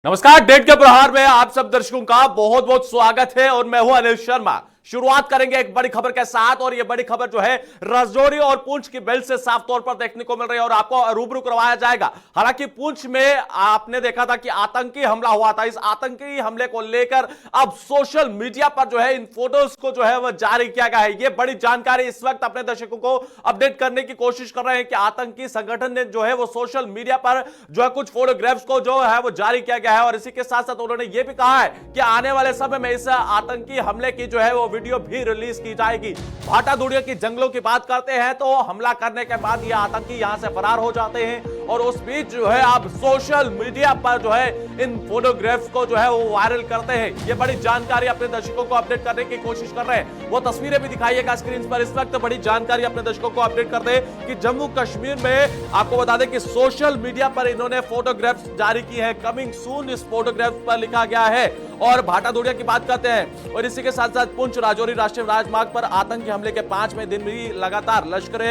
नमस्कार। डेट के प्रहार में आप सब दर्शकों का बहुत बहुत स्वागत है और मैं हूं अनिल शर्मा। शुरुआत करेंगे एक बड़ी खबर के साथ और यह बड़ी खबर जो है राजौरी और पुंछ की बेल्ट से साफ तौर पर देखने को मिल रही है और आपको रूबरू करवाया जाएगा। हालांकि पुंछ में आपने देखा था कि आतंकी हमला हुआ था। इस आतंकी हमले को लेकर अब सोशल मीडिया पर जो है इन फोटोज को जो है वह जारी किया गया है। यह बड़ी जानकारी इस वक्त अपने दर्शकों को अपडेट करने की कोशिश कर रहे हैं कि आतंकी संगठन ने जो है वो सोशल मीडिया पर जो है कुछ फोटोग्राफ्स को जो है वो जारी किया गया है और इसी के साथ साथ उन्होंने यह भी कहा है कि आने वाले समय में इस आतंकी हमले की जो है वो वीडियो भी रिलीज की जाएगी। भाटा दुड़िया की जंगलों की बात करते हैं तो हमला करने के बाद ये आतंकी यहां से फरार हो जाते हैं और उस बीच जो है आप सोशल मीडिया पर जो है इन फोटोग्राफ्स को जो है वो वायरल करते हैं। ये बड़ी जानकारी अपने दर्शकों को अपडेट करने की कोशिश कर रहे हैं। वो तस्वीरें भी दिखाइएगा स्क्रीन पर। इस वक्त बड़ी जानकारी अपने दर्शकों को अपडेट कर दे कि जम्मू कश्मीर में आपको बता दें कि सोशल मीडिया पर इन्होंने फोटोग्राफ्स जारी की है। कमिंग सून इस फोटोग्राफ्स पर लिखा गया है और भाटा दुड़िया की बात करते हैं और इसी के साथ साथ पुंछ राजौरी राष्ट्रीय राजमार्ग पर आतंकी हमले के 5वें दिन भी लगातार लश्कर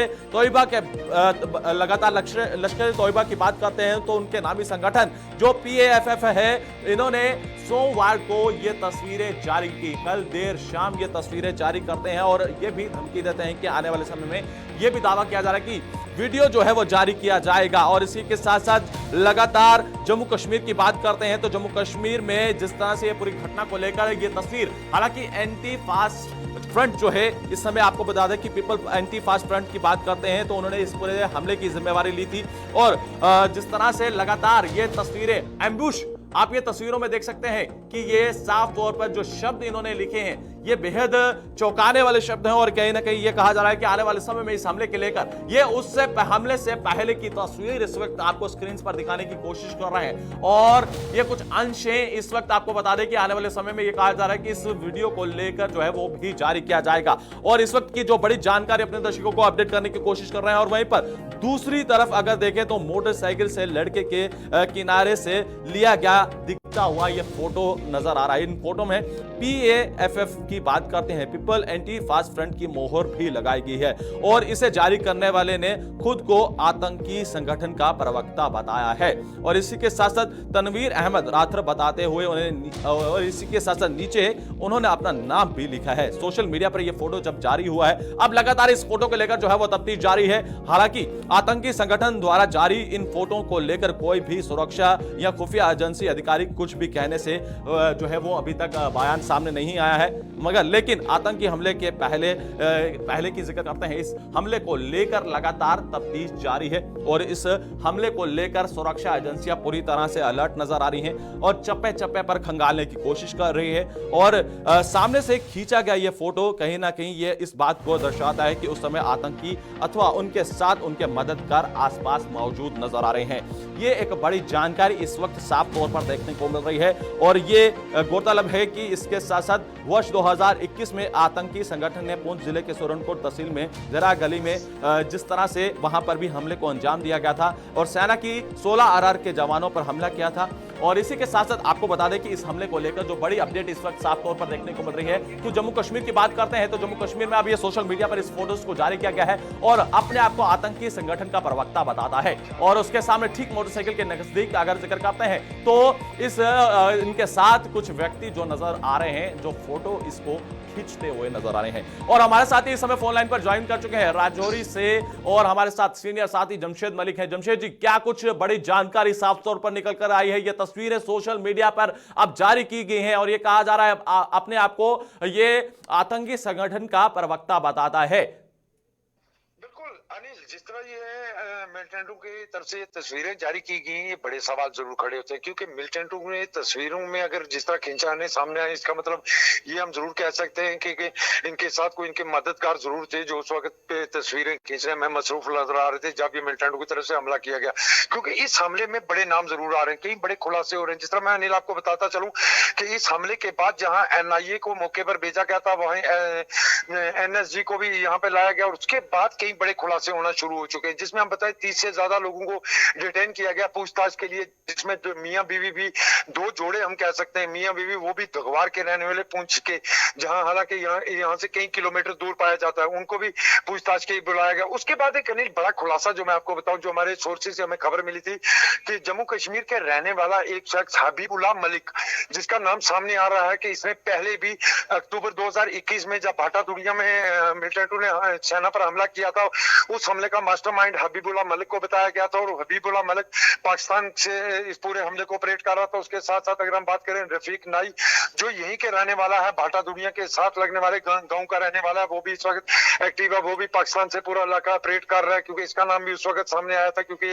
तोयबा की बात करते हैं तो उनके नामी संगठन जो PAFF है इन्होंने सोमवार को ये तस्वीरें जारी की। कल देर शाम ये तस्वीरें जारी करते हैं और ये भी धमकी देते हैं कि आने वाले समय में ये भी दावा किया जा रहा है कि वीडियो जो है वो जारी किया जाएगा। और इसी के साथ साथ लगातार जम्मू कश्मीर की बात करते हैं तो जम्मू कश्मीर में जिस तरह से ये पूरी घटना को लेकर ये तस्वीर, हालांकि एंटी फास्ट फ्रंट जो है इस समय आपको बता दें कि पीपल एंटी फास्ट फ्रंट की बात करते हैं तो उन्होंने इस पूरे हमले की जिम्मेवारी ली थी और जिस तरह से लगातार ये तस्वीरें एम्बुश आप ये तस्वीरों में देख सकते हैं कि ये साफ तौर पर जो शब्द इन्होंने लिखे हैं ये बेहद चौंकाने वाले शब्द हैं और कहीं ना कहीं ये कहा जा रहा है कि आने वाले समय में इस हमले के लेकर ये उससे हमले से पहले की तस्वीर इस वक्त आपको स्क्रीन पर दिखाने की कोशिश कर रहे हैं और ये कुछ अंश हैं। इस वक्त आपको बता दें कि आने वाले समय में ये कहा जा रहा है कि इस वीडियो को लेकर जो है वो भी जारी किया जाएगा और इस वक्त की जो बड़ी जानकारी अपने दर्शकों को अपडेट करने की कोशिश कर रहे हैं। और वहीं पर दूसरी तरफ अगर देखें तो मोटरसाइकिल से लड़के के किनारे से लिया गया दिखता हुआ ये फोटो नजर आ रहा है। इन फोटो में PAFF की बात करते हैं, पीपल एंटी फास्ट फ्रंट की मोहर भी लगाई गई है और इसे जारी करने वाले ने खुद को आतंकी संगठन का प्रवक्ता बताया है। और इसी के साथ साथ तनवीर अहमद राथर बताते हुए उन्हें और इसी के साथ साथ नीचे उन्होंने अपना नाम भी लिखा है। सोशल मीडिया पर यह फोटो जब जारी हुआ है अब लगातार इस फोटो को लेकर जो है वो तफ्तीश जारी है। हालांकि आतंकी संगठन द्वारा जारी इन फोटो को लेकर कोई भी सुरक्षा या खुफिया एजेंसी अधिकारी कुछ भी कहने से जो है वो अभी तक बयान सामने नहीं आया है। मगर लेकिन आतंकी हमले के पहले की जिक्र करते हैं, इस हमले को लेकर लगातार तफ्तीश जारी है और इस हमले को लेकर सुरक्षा एजेंसियां पूरी तरह से अलर्ट नजर आ रही हैं और चप्पे चप्पे पर खंगालने की कोशिश कर रही है। और सामने से खींचा गया ये फोटो कहीं ना कहीं ये इस बात को दर्शाता है कि उस समय आतंकी अथवा उनके साथ उनके मददगार आसपास मौजूद नजर आ रहे हैं। ये एक बड़ी जानकारी इस वक्त साफ तौर पर देखने को मिल रही है और ये गौरतलब है कि इसके साथ साथ वर्ष 2021 में आतंकी संगठन ने पुंछ जिले के सुरनकोट तहसील में जरा गली में जिस तरह से वहां पर भी हमले को अंजाम दिया गया था और सेना की 16 RR के जवानों पर हमला किया था। और इसी के साथ साथ आपको बता दें कि इस हमले को लेकर जो बड़ी अपडेट इस वक्त साफ तौर पर देखने को मिल रही है कि जम्मू कश्मीर की बात करते हैं तो जम्मू कश्मीर में अब ये सोशल मीडिया पर इस फोटोज को जारी किया गया है और अपने आप को आतंकी संगठन का प्रवक्ता बताता है और उसके सामने ठीक मोटरसाइकिल के नजदीक अगर जिक्र करते हैं तो इस इनके साथ कुछ व्यक्ति जो नजर आ रहे हैं जो फोटो इसको खींचते हुए नजर आ रहे हैं। और हमारे साथ ही इस समय फोन लाइन पर ज्वाइन कर चुके हैं राजौरी से और हमारे साथ सीनियर साथी जमशेद मलिक हैं। जमशेद जी, क्या कुछ बड़ी जानकारी साफ तौर पर निकल कर आई है? ये तस्वीरें सोशल मीडिया पर अब जारी की गई हैं और ये कहा जा रहा है अपने आप को ये आतंकी संगठन का प्रवक्ता बताता है। अनिल, जिस तरह ये मिलिटेंटों की तरफ से तस्वीरें जारी की गई ये बड़े सवाल जरूर खड़े होते हैं क्योंकि मिलिटेंटों ने तस्वीरों में अगर जिस तरह खींचा आने सामने आए इसका मतलब ये हम जरूर कह सकते हैं कि इनके साथ कोई इनके मददगार जरूर थे जो उस वक्त पे तस्वीरें खींचने में मसरूफ नजर आ रहे थे जब ये मिलिटेंटों की तरफ से हमला किया गया। क्योंकि इस हमले में बड़े नाम जरूर आ रहे हैं, कई बड़े खुलासे हो रहे हैं। जिस तरह मैं अनिल आपको बताता चलूं कि इस हमले के बाद जहां NIA को मौके पर भेजा गया था वहीं NSG को भी यहाँ पे लाया गया और उसके बाद कई बड़े खुलासे होना शुरू हो चुके हैं, जिसमें हम बताएं 30 से ज्यादा लोगों को डिटेन किया गया पूछताछ के लिए, जिसमें मियां बीवी भी, 2 जोड़े हम कह सकते हैं मियां बीवी, वो भी धगवार के रहने वाले पुंछ के, जहां हालांकि यहाँ से कई किलोमीटर दूर पाया जाता है, उनको भी पूछताछ के लिए बुलाया गया। उसके बाद एक अनिल बड़ा खुलासा जो मैं आपको बताऊं, जो हमारे सोर्सेज से हमें खबर मिली थी कि जम्मू कश्मीर के रहने वाला एक शख्स हबीबुल्लाह मलिक, जिसका नाम सामने आ रहा है कि इसने पहले भी अक्टूबर 2021 में जब भाटा दुनिया में मिलिटेंटों ने सेना पर हमला किया था, उस हमले का मास्टरमाइंड हबीबुल्लाह मलिक को बताया गया था, और हबीबुल्लाह मलिक पाकिस्तान से इस पूरे हमले को ऑपरेट कर रहा था। उसके साथ साथ अगर हम बात करें रफीक नाई, जो यहीं के रहने वाला है, भाटा दुनिया के साथ लगने वाले गांव का रहने वाला है, वो भी इस वक्त एक्टिव है, वो भी पाकिस्तान से पूरा इलाका ऑपरेट कर रहा है, क्योंकि इसका नाम भी उस वक्त सामने आया था, क्योंकि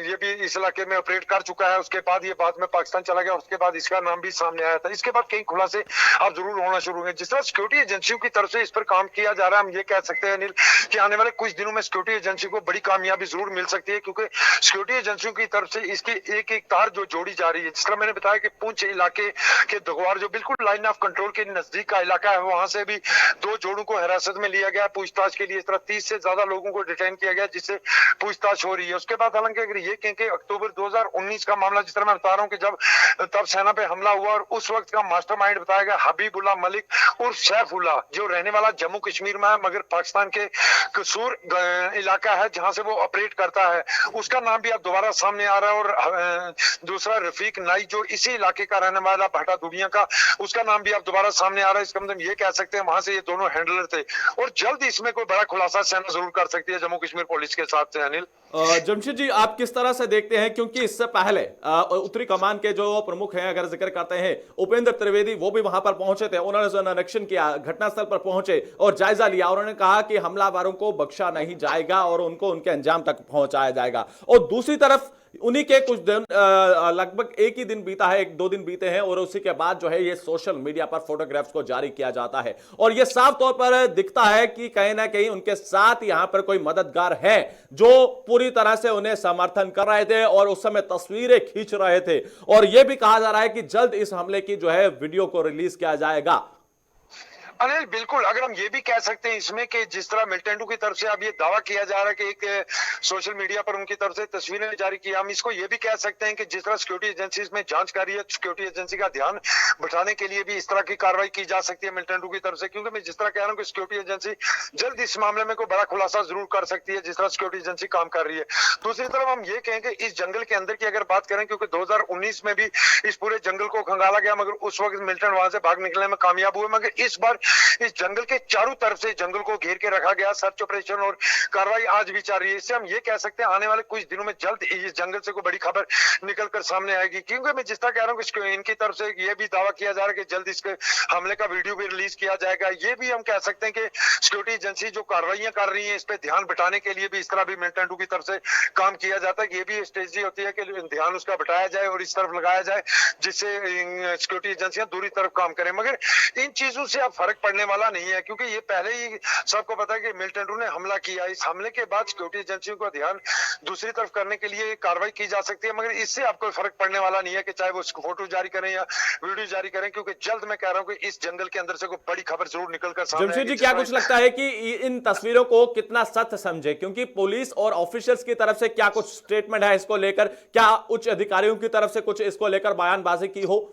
ये भी इस इलाके में ऑपरेट कर चुका है। उसके बाद ये बाद में पाकिस्तान चला गया, उसके बाद इसका नाम भी सामने आया था। इसके बाद कई खुलासे अब जरूर होना शुरू हुए। जिस तरह सिक्योरिटी एजेंसियों की तरफ से इस पर काम किया जा रहा है, हम ये कह सकते हैं अनिल कि आने वाले कुछ दिनों में सिक्योरिटी एजेंसी को बड़ी कामयाबी जरूर मिल सकती है, क्योंकि सिक्योरिटी एजेंसियों की तरफ से इसकी एक एक तार जो जोड़ी जा रही है। जिस तरह मैंने बताया कि पुंछ इलाके के दगवार जो बिल्कुल लाइन ऑफ कंट्रोल के नजदीक का इलाका है, वहां से भी 2 जोड़ों को हिरासत में लिया गया पूछताछ के लिए। इस तरह 30 से ज्यादा लोगों को डिटेन किया गया, जिससे पूछताछ हो रही है। उसके बाद हालांकि अगर ये कहें कि अक्टूबर 2019 का मामला, जिस तरह मैं बता रहा हूं कि जब तब सेना पे हमला हुआ, और उस वक्त का मास्टरमाइंड बताया गया हबीबुल्लाह मलिक और सैफुल्लाह, जो रहने वाला जम्मू कश्मीर में है, मगर पाकिस्तान के कसूर इलाका है जहां से वो ऑपरेट करता है, उसका नाम भी अब दोबारा सामने आ रहा है। और दूसरा रफीक नाई, जो इसी इलाके का रहने वाला भाटा दुनिया का, उसका नाम भी अब दोबारा सामने आ रहा है। इसका मतलब ये कह सकते हैं वहां से ये दोनों हैंडलर थे, और जल्द इसमें कोई बड़ा खुलासा सेना जरूर कर सकती है जम्मू कश्मीर पुलिस के साथ से। अनिल जमशेद जी, आप किस तरह से देखते हैं, क्योंकि इससे पहले उत्तरी कमान के जो प्रमुख हैं, अगर जिक्र करते हैं उपेंद्र त्रिवेदी, वो भी वहां पर पहुंचे थे, उन्होंने जो निरीक्षण किया, घटनास्थल पर पहुंचे और जायजा लिया, और उन्होंने कहा कि हमलावरों को बख्शा नहीं जाएगा और उनको उनके अंजाम तक पहुंचाया जाएगा। और दूसरी तरफ उन्हीं के कुछ दिन, लगभग एक ही दिन बीता है, 1-2 दिन बीते हैं, और उसी के बाद जो है ये सोशल मीडिया पर फोटोग्राफ्स को जारी किया जाता है, और ये साफ तौर पर दिखता है कि कहीं ना कहीं उनके साथ यहां पर कोई मददगार है जो पूरी तरह से उन्हें समर्थन कर रहे थे और उस समय तस्वीरें खींच रहे थे। और यह भी कहा जा रहा है कि जल्द इस हमले की जो है वीडियो को रिलीज किया जाएगा। अनिल बिल्कुल, अगर हम ये भी कह सकते हैं इसमें कि जिस तरह मिलिटेंटों की तरफ से अब ये दावा किया जा रहा है कि एक सोशल मीडिया पर उनकी तरफ से तस्वीरें जारी की, हम इसको ये भी कह सकते हैं कि जिस तरह सिक्योरिटी एजेंसी इसमें जांच कर रही है, सिक्योरिटी एजेंसी का ध्यान बिठाने के लिए भी इस तरह की कार्रवाई की जा सकती है मिलिटेंटों की तरफ से। क्योंकि मैं जिस तरह कह रहा हूँ कि सिक्योरिटी एजेंसी जल्द इस मामले में कोई बड़ा खुलासा जरूर कर सकती है, जिस तरह सिक्योरिटी एजेंसी काम कर रही है। दूसरी तरफ हम ये कहेंगे इस जंगल के अंदर की अगर बात करें, क्योंकि 2019 में भी इस पूरे जंगल को खंगाला गया, मगर उस वक्त मिलिटेंट वहां से भाग निकलने में कामयाब हुए, मगर इस बार इस जंगल के चारों तरफ से जंगल को घेर के रखा गया। सर्च ऑपरेशन और कार्रवाई आज भी जारी है। इससे हम ये कह सकते हैं आने वाले कुछ दिनों में जल्द इस जंगल से कोई बड़ी खबर निकल कर सामने आएगी। क्योंकि मैं जिस तरह कह रहा हूँ कि इनकी तरफ से ये भी दावा किया जा रहा है कि जल्द इसके हमले का वीडियो भी रिलीज किया जाएगा। ये भी हम कह सकते हैं कि सिक्योरिटी एजेंसी जो कार्रवाइयां कर रही है, इस पे ध्यान बिठाने के लिए भी इस तरह भी मिलिटेंटों की तरफ से काम किया जाता है। ये भी स्ट्रेटजी होती है कि ध्यान उसका बिठाया जाए और इस तरफ लगाया जाए, जिससे सिक्योरिटी एजेंसियां दूसरी तरफ काम करें। मगर इन चीजों से अब फर्क पड़ने वाला नहीं है, क्योंकि ये पहले ही सबको पता है कि मिलिटेंटों ने हमला किया। इस हमले के बाद सिक्योरिटी एजेंसियों का ध्यान दूसरी तरफ करने के लिए कार्रवाई की जा सकती है, मगर इससे आपको फर्क पड़ने वाला नहीं है कि चाहे वो फोटो जारी करें या वीडियो जारी करें, क्योंकि जल्द मैं कह रहा हूं कि इस जंगल के अंदर से कोई बड़ी खबर जरूर निकलकर सामने जमशेद जी, क्या कुछ लगता है कि इन तस्वीरों को कितना सत्य समझे, क्योंकि पुलिस और ऑफिसर्स की तरफ से क्या कुछ स्टेटमेंट है इसको लेकर, क्या उच्च अधिकारियों की तरफ से कुछ इसको लेकर बयानबाजी की हो?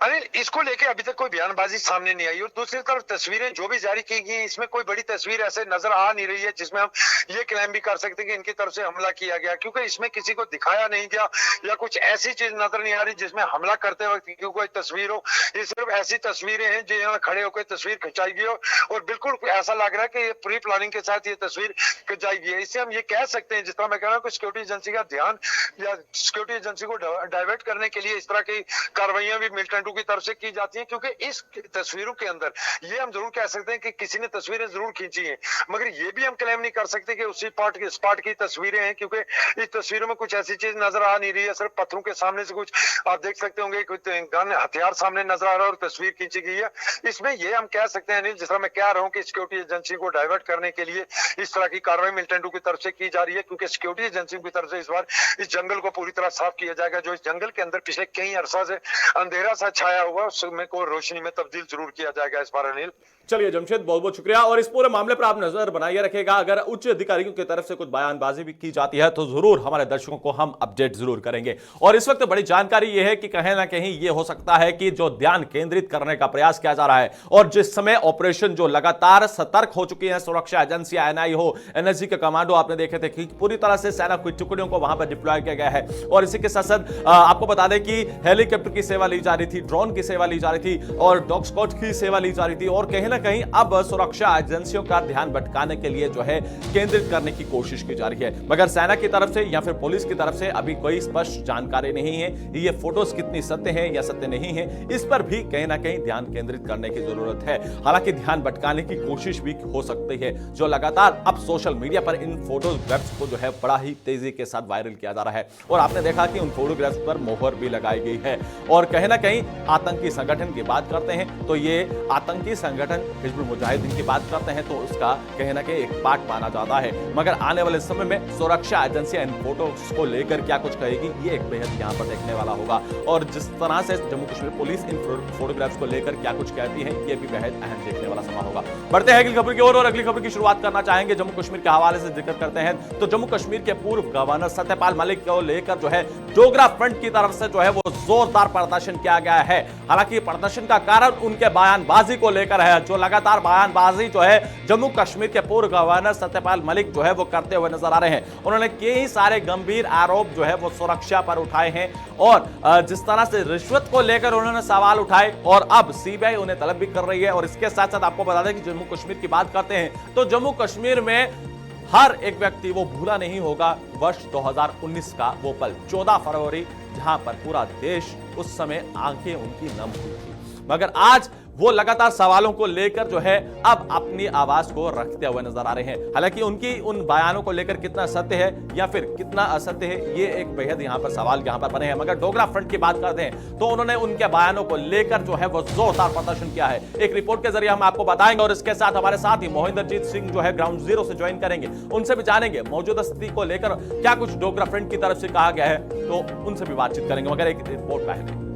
अनिल, इसको लेके अभी तक कोई बयानबाजी सामने नहीं आई, और दूसरी तरफ तस्वीरें जो भी जारी की गई इसमें कोई बड़ी तस्वीर ऐसे नजर आ नहीं रही है जिसमें हम ये क्लेम भी कर सकते हैं कि इनकी तरफ से हमला किया गया, क्योंकि इसमें किसी को दिखाया नहीं गया या कुछ ऐसी चीज नजर नहीं आ रही जिसमें हमला करते वक्त क्यों कोई तस्वीर हो। ये सिर्फ ऐसी तस्वीरें हैं जो यहाँ खड़े होकर तस्वीर खिंचाई गई हो, और बिल्कुल ऐसा लग रहा है कि ये प्री प्लानिंग के साथ ये तस्वीर खिंचाई गई है। इससे हम ये कह सकते हैं, जिस तरह मैं कह रहा हूँ, सिक्योरिटी एजेंसी का ध्यान या सिक्योरिटी एजेंसी को डाइवर्ट करने के लिए इस तरह की कार्रवाइयां भी मिलिटेंटों की तरफ से की जाती है। क्योंकि इस तस्वीरों के अंदर ये हम जरूर कह सकते हैं कि किसी ने तस्वीरें जरूर खींची हैं, मगर ये भी हम क्लेम नहीं कर सकते कि उसी स्पॉट की तस्वीरें हैं, क्योंकि इस तस्वीरों में कुछ ऐसी चीज नजर आ नहीं रही है। सिर्फ पत्थरों के सामने से कुछ आप देख सकते होंगे, कुछ गन हथियार सामने नजर आ रहा है और तस्वीर खींची गई है। इसमें ये हम कह सकते हैं, जिस तरह मैं कह रहा हूं कि सिक्योरिटी एजेंसी को डाइवर्ट करने के लिए इस तरह की कार्रवाई मिलिटेंटों की तरफ से की जा रही है, क्योंकि सिक्योरिटी एजेंसियों की तरफ से इस बार इस जंगल को पूरी तरह साफ किया जाएगा। जो इस जंगल के अंदर पिछले कई अरसा से अंधेरा सा छाया हुआ, उसमें को रोशनी में तब्दील जरूर किया जाएगा इस बार। अनिल, चलिए जमशेद, बहुत बहुत शुक्रिया। और इस पूरे मामले पर आप नजर बनाए रखेगा। अगर उच्च अधिकारियों की तरफ से कुछ बयानबाजी भी की जाती है तो जरूर हमारे दर्शकों को हम अपडेट जरूर करेंगे। और इस वक्त बड़ी जानकारी यह है कि कहीं ना कहीं यह हो सकता है कि जो ध्यान केंद्रित करने का प्रयास किया जा रहा है और जिस समय ऑपरेशन जो लगातार सतर्क हो चुकी है सुरक्षा एजेंसियां, एनआई हो, एनएसजी के कमांडो आपने देखे थे कि पूरी तरह से सेना की टुकड़ियों को वहां पर डिप्लॉय किया गया है। और इसी के साथ साथ आपको बता दें कि हेलीकॉप्टर की सेवा ली जा रही थी, ड्रोन की सेवा ली जा रही थी और डॉग स्क्वाड की सेवा ली जा रही थी। और कहीं ना कहीं अब सुरक्षा एजेंसियों का ध्यान भटकाने के लिए जो है केंद्रित करने की कोशिश की जा रही है, मगर सेना की तरफ से या फिर पुलिस की तरफ से अभी कोई स्पष्ट जानकारी नहीं है ये फोटोज कितनी सत्य है या सत्य नहीं है। इस पर भी कहीं ना कहीं ध्यान केंद्रित करने की जरूरत है। हालांकि ध्यान भटकाने की कोशिश भी हो सकती है, जो लगातार अब सोशल मीडिया पर इन फोटोग्राफ्स को जो है बड़ा ही तेजी के साथ वायरल किया जा रहा है। और आपने देखा कि उन फोटोग्राफ्स पर मोहर भी लगाई गई है। और कहीं ना कहीं आतंकी संगठन की बात करते हैं तो ये आतंकी संगठन हिजबुल मुजाहिदीन की बात करते हैं तो उसका कहीं ना कहीं एक पार्ट माना जाता है। मगर आने वाले समय में सुरक्षा एजेंसियां इन फोटोज को लेकर क्या कुछ कहेगी ये एक बेहद यहां पर देखने वाला होगा। और जिस तरह से जम्मू कश्मीर पुलिस इन फोटोग्राफ्स को लेकर क्या कुछ कहती है ये भी बेहद अहम देखने वाला समय होगा। बढ़ते हैं अगली खबर की ओर और अगली खबर की शुरुआत करना चाहेंगे जम्मू कश्मीर के हवाले से जिक्र करते हैं तो जम्मू कश्मीर के पूर्व गवर्नर सत्यपाल मलिक को लेकर जो है डोगरा फ्रंट की तरफ से जो है वो जोरदार प्रदर्शन किया गया है। हालांकि प्रदर्शन का कारण उनके बयानबाजी को लेकर है, जो लगातार बयानबाजी जो है जम्मू कश्मीर के पूर्व गवर्नर सत्यपाल मलिक जो है वो करते हुए नजर आ रहे हैं। उन्होंने कई सारे गंभीर आरोप जो है वो सुरक्षा पर उठाए हैं और जिस तरह से रिश्वत को लेकर उन्होंने सवाल उठाए और अब सीबीआई उन्हें तलब भी कर रही है। और इसके साथ साथ आपको बता दें कि जम्मू कश्मीर की बात करते हैं तो जम्मू कश्मीर में हर एक व्यक्ति वो भूला नहीं होगा वर्ष 2019 का वो पल 14 फरवरी, जहां पर पूरा देश उस समय आंखें उनकी नम हुई थी। मगर आज वो लगातार सवालों को लेकर जो है अब अपनी आवाज को रखते हुए नजर आ रहे हैं। हालांकि उनकी उन बयानों को लेकर कितना सत्य है या फिर कितना असत्य है ये एक बेहद यहां पर सवाल यहां पर बने हैं। मगर डोगरा फ्रंट की बात करते हैं तो उन्होंने उनके बयानों को लेकर जो है वो जोरदार प्रदर्शन किया है। एक रिपोर्ट के जरिए हम आपको बताएंगे और इसके साथ हमारे साथ ही मोहिंदरजीत सिंह जो है ग्राउंड जीरो से ज्वाइन करेंगे, उनसे भी जानेंगे मौजूदा स्थिति को लेकर क्या कुछ डोगरा फ्रंट की तरफ से कहा गया है, तो उनसे भी बातचीत करेंगे। मगर एक रिपोर्ट पहले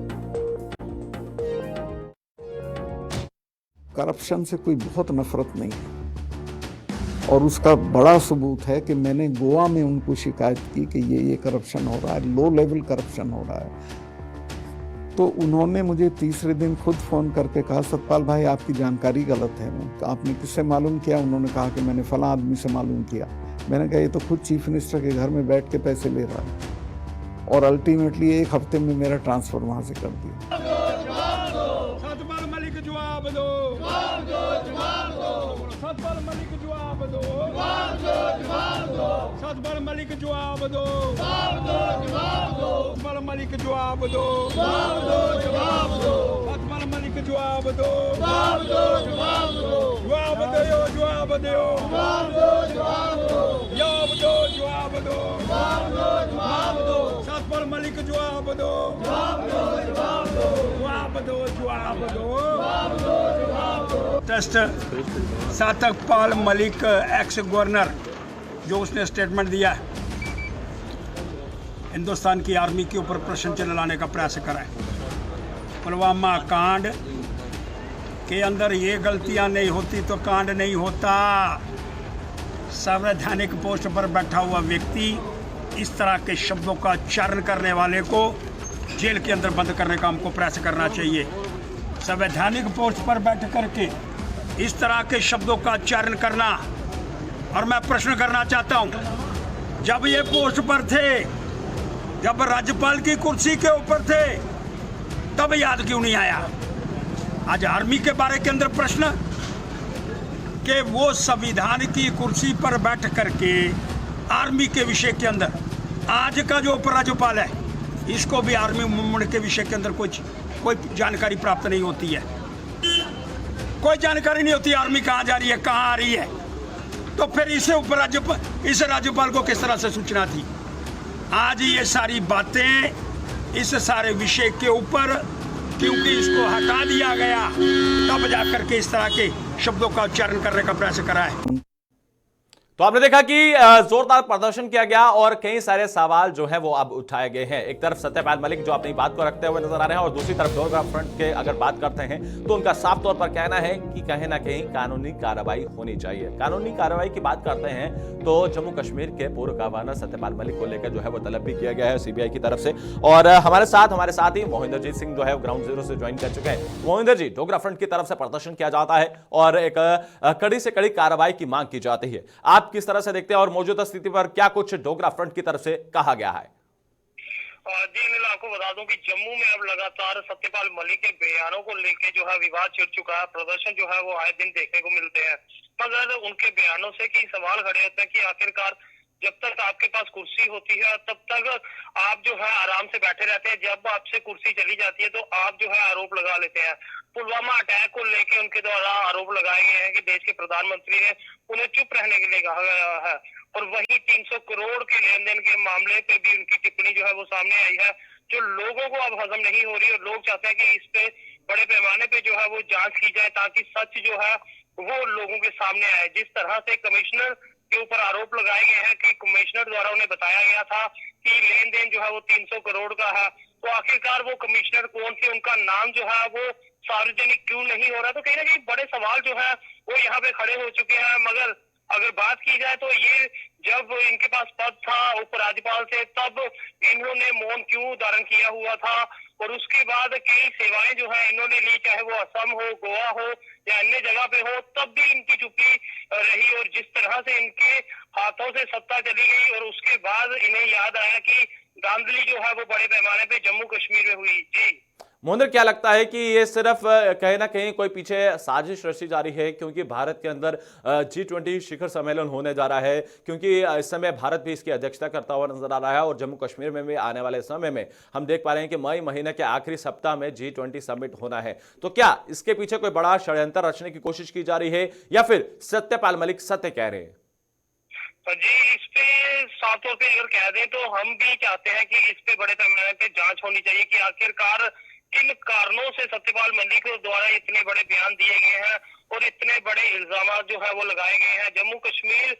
करप्शन से कोई बहुत नफरत नहीं है और उसका बड़ा सबूत है कि मैंने गोवा में उनको शिकायत की कि ये करप्शन हो रहा है, लो लेवल करप्शन हो रहा है। तो उन्होंने मुझे तीसरे दिन खुद फ़ोन करके कहा सतपाल भाई आपकी जानकारी गलत है। आपने किससे मालूम किया? उन्होंने कहा कि मैंने फलां आदमी से मालूम किया। मैंने कहा ये तो खुद चीफ मिनिस्टर के घर में बैठ के पैसे ले रहा है और अल्टीमेटली 1 हफ्ते में मेरा ट्रांसफ़र वहाँ से कर दिया। सतपाल मलिक जवाब दो, सतपाल मलिक जवाब दो, सतपाल मलिक जवाब दो, सतपाल मलिक जवाब दो, सतपाल मलिक जवाब दो, जवाब दो, जवाब दो, जवाब दो, सतपाल मलिक जवाब दो, जवाब दो। Test Satpal Malik ex governor जो उसने स्टेटमेंट दिया है, हिंदुस्तान की आर्मी के ऊपर प्रश्न चिन्ह लाने का प्रयास करा है। पुलवामा कांड के अंदर ये गलतियां नहीं होती तो कांड नहीं होता। संवैधानिक पोस्ट पर बैठा हुआ व्यक्ति इस तरह के शब्दों का उच्चारण करने वाले को जेल के अंदर बंद करने का हमको प्रयास करना चाहिए। संवैधानिक पोस्ट पर बैठ करके इस तरह के शब्दों का उच्चारण करना, और मैं प्रश्न करना चाहता हूं, जब ये पोस्ट पर थे, जब राज्यपाल की कुर्सी के ऊपर थे, तब याद क्यों नहीं आया? आज आर्मी के बारे के अंदर प्रश्न कि वो संविधान की कुर्सी पर बैठ करके आर्मी के विषय के अंदर, आज का जो उपराज्यपाल है इसको भी आर्मी मूवमेंट के विषय के अंदर कोई जानकारी प्राप्त नहीं होती है, कोई जानकारी नहीं होती आर्मी कहाँ जा रही है, कहाँ आ रही है। तो फिर इस राज्यपाल को किस तरह से सूचना थी? आज ये सारी बातें इस सारे विषय के ऊपर क्योंकि इसको हटा दिया गया, तब जाकर के इस तरह के शब्दों का उच्चारण करने का प्रयास करा है। तो आपने देखा कि जोरदार प्रदर्शन किया गया और कई सारे सवाल जो है वो अब उठाए गए हैं। एक तरफ सत्यपाल मलिक जो अपनी बात को रखते हुए नजर आ रहे हैं और दूसरी तरफ डोगरा फ्रंट के अगर बात करते हैं तो उनका साफ तौर पर कहना है कि कहीं ना कहीं कानूनी कार्रवाई होनी चाहिए। कानूनी कार्रवाई की बात करते हैं तो जम्मू कश्मीर के पूर्व गवर्नर सत्यपाल मलिक को लेकर जो है वो तलब भी किया गया है सीबीआई की तरफ से। और हमारे साथ ही मोहिंदरजीत सिंह जो है ग्राउंड जीरो से ज्वाइन कर चुके हैं। मोहिंदर जी, डोगरा फ्रंट की तरफ से प्रदर्शन किया जाता है और एक कड़ी से कड़ी कार्रवाई की मांग की जाती है। आप किस तरह से देखते हैं और मौजूदा स्थिति पर क्या कुछ डोगरा फ्रंट की तरफ से कहा गया है? जी अनिल, आपको बता दूं कि जम्मू में अब लगातार सत्यपाल मलिक के बयानों को लेकर जो है विवाद छिड़ चुका है। प्रदर्शन जो है वो आए दिन देखने को मिलते हैं, मगर उनके बयानों से कई सवाल खड़े होते हैं कि आखिरकार जब तक आपके पास कुर्सी होती है तब तक आप जो है आराम से बैठे रहते हैं, जब आपसे कुर्सी चली जाती है तो आप जो है आरोप लगा लेते हैं। पुलवामा अटैक को लेकर उनके द्वारा आरोप लगाए गए हैं कि देश के प्रधानमंत्री ने उन्हें चुप रहने के लिए कहा गया है। और वही 300 करोड़ के लेन देन के मामले पे भी उनकी टिप्पणी जो है वो सामने आई है, जो लोगों को अब हजम नहीं हो रही और लोग चाहते हैं कि इस पे बड़े पैमाने पे जो है वो जांच की जाए ताकि सच जो है वो लोगों के सामने आए। जिस तरह से कमिश्नर के ऊपर आरोप लगाए गए हैं कि कमिश्नर द्वारा उन्हें बताया गया था कि लेन देन जो है वो 300 करोड़ का है, तो आखिरकार वो कमिश्नर कौन थे, उनका नाम जो है वो सार्वजनिक क्यों नहीं हो रहा? तो कहीं ना कहीं बड़े सवाल जो है वो यहाँ पे खड़े हो चुके हैं। मगर अगर बात की जाए तो ये जब इनके पास पद था उपराज्यपाल से, तब इन्होंने मौन क्यों धारण किया हुआ था? और उसके बाद कई सेवाएं जो है इन्होंने ली, चाहे वो असम हो, गोवा हो या अन्य जगह पे हो, तब भी इनकी चुप्पी रही। और जिस तरह से इनके हाथों से सत्ता चली गई और उसके बाद इन्हें याद आया कि धांधली जो है वो बड़े पैमाने पे जम्मू कश्मीर में हुई। जी मोहिंदर, क्या लगता है कि ये सिर्फ कहीं ना कहीं कोई पीछे साजिश रची जा रही है, क्योंकि भारत के अंदर G20 शिखर सम्मेलन होने जा रहा है, क्योंकि इस समय भारत भी इसकी अध्यक्षता करता हुआ नजर आ रहा है और जम्मू कश्मीर में भी आने वाले समय में हम देख पा रहे हैं कि मई महीने के आखिरी सप्ताह में G20 समिट होना है। तो क्या इसके पीछे कोई बड़ा षड्यंत्र रचने की कोशिश की जा रही है या फिर सत्यपाल मलिक सत्य कह रहे हैं? जी, इस पे साफ तौर पे अगर कह दें तो हम भी चाहते हैं कि इस पे बड़े पैमाने पे जांच होनी चाहिए कि आखिरकार किन कारणों से सत्यपाल मलिक द्वारा इतने बड़े बयान दिए गए हैं और इतने बड़े इल्जाम जो है वो लगाए गए हैं। जम्मू कश्मीर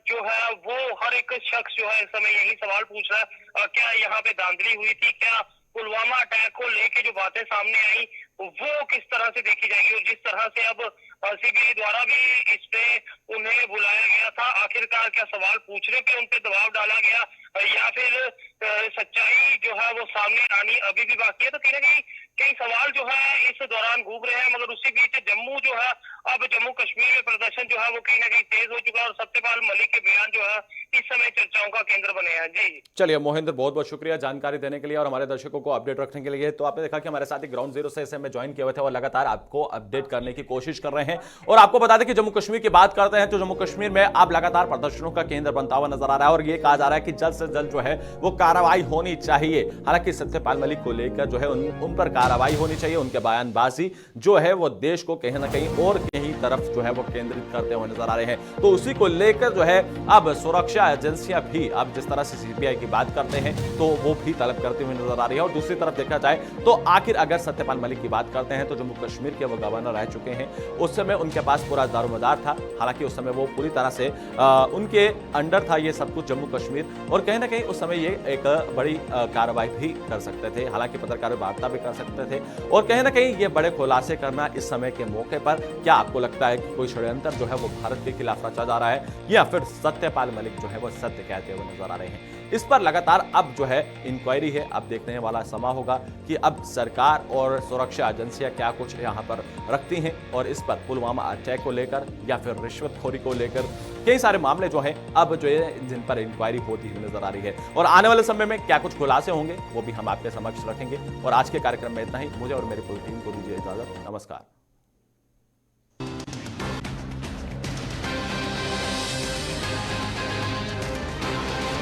जो है वो हर एक शख्स जो है इस समय यही सवाल पूछ रहा है, क्या यहाँ पे धांधली हुई थी? क्या पुलवामा अटैक को लेके जो बातें सामने आई वो किस तरह से देखी जाएगी? और जिस तरह से अब सीबीआई द्वारा भी इस पे उन्हें बुलाया गया था, आखिरकार क्या सवाल पूछने पे उन पे दबाव डाला गया या फिर सच्चाई जो है वो सामने आनी अभी भी बाकी है? तो कहीं ना कहीं कई सवाल जो है इस दौरान घूम रहे हैं, मगर उसी बीच जम्मू जो है अब जम्मू कश्मीर में प्रदर्शन जो है वो कहीं ना कहीं तेज हो चुका है और सत्यपाल मलिक के बयान जो है इस समय चर्चाओं का केंद्र बने हैं। जी चलिए मोहिंदर, बहुत बहुत शुक्रिया जानकारी देने के लिए और हमारे दर्शकों को अपडेट रखने के लिए। तो आपने देखा कि हमारे साथ ग्राउंड जीरो से इसे में ज्वाइन किए हुए थे और लगातार आपको अपडेट करने की कोशिश कर रहे हैं। और आपको बता दें कि जम्मू कश्मीर की बात करते हैं तो जम्मू कश्मीर में अब लगातार प्रदर्शनों का केंद्र बनता हुआ नजर आ रहा है और यह कहा जा रहा है कि जल्द से जल्द जो है वो कार्रवाई होनी चाहिए। हालांकि सत्यपाल मलिक को लेकर जो है उन पर कार्रवाई होनी चाहिए। उनके बयानबाजी जो है वो देश को कहीं ना कहीं और कहीं तरफ जो है वो केंद्रित करते हुए नजर आ रहे हैं। तो उसी को लेकर जो है अब सुरक्षा एजेंसियां भी अब जिस तरह से सीबीआई की बात करते हैं तो वो भी तलब करते हुए नजर आ रही है। और दूसरी तरफ देखा जाए तो आखिर अगर सत्यपाल मलिक की बात करते हैं तो जम्मू कश्मीर के वो गवर्नर रह चुके हैं। उस समय उनके पास पूरा दारोमदार था, हालांकि उस समय वो पूरी तरह से उनके अंडर था ये सब कुछ जम्मू कश्मीर, और कहीं ना कहीं उस समय ये एक बड़ी कार्रवाई भी कर सकते थे, हालांकि पत्रकार वार्ता भी कर सकते थे। और कहीं ना कहीं ये बड़े खुलासे करना इस समय के मौके पर, क्या आपको लगता है कि कोई षड्यंत्र जो है वो भारत के खिलाफ रचा जा रहा है या फिर सत्यपाल मलिक जो है वो सत्य कहते हुए नजर आ रहे हैं? इस पर लगातार अब जो है इंक्वायरी है, अब देखने वाला समय होगा कि अब सरकार और सुरक्षा एजेंसियां क्या कुछ यहां पर रखती हैं और इस पर पुलवामा अटैक को लेकर या फिर रिश्वतखोरी को लेकर कई सारे मामले जो हैं अब जो है जिन पर इंक्वायरी होती हुई नजर आ रही है। और आने वाले समय में क्या कुछ खुलासे होंगे वो भी हम आपके समक्ष रखेंगे। और आज के कार्यक्रम में इतना ही। मुझे और मेरी पूरी टीम को दीजिए इजाजत। नमस्कार।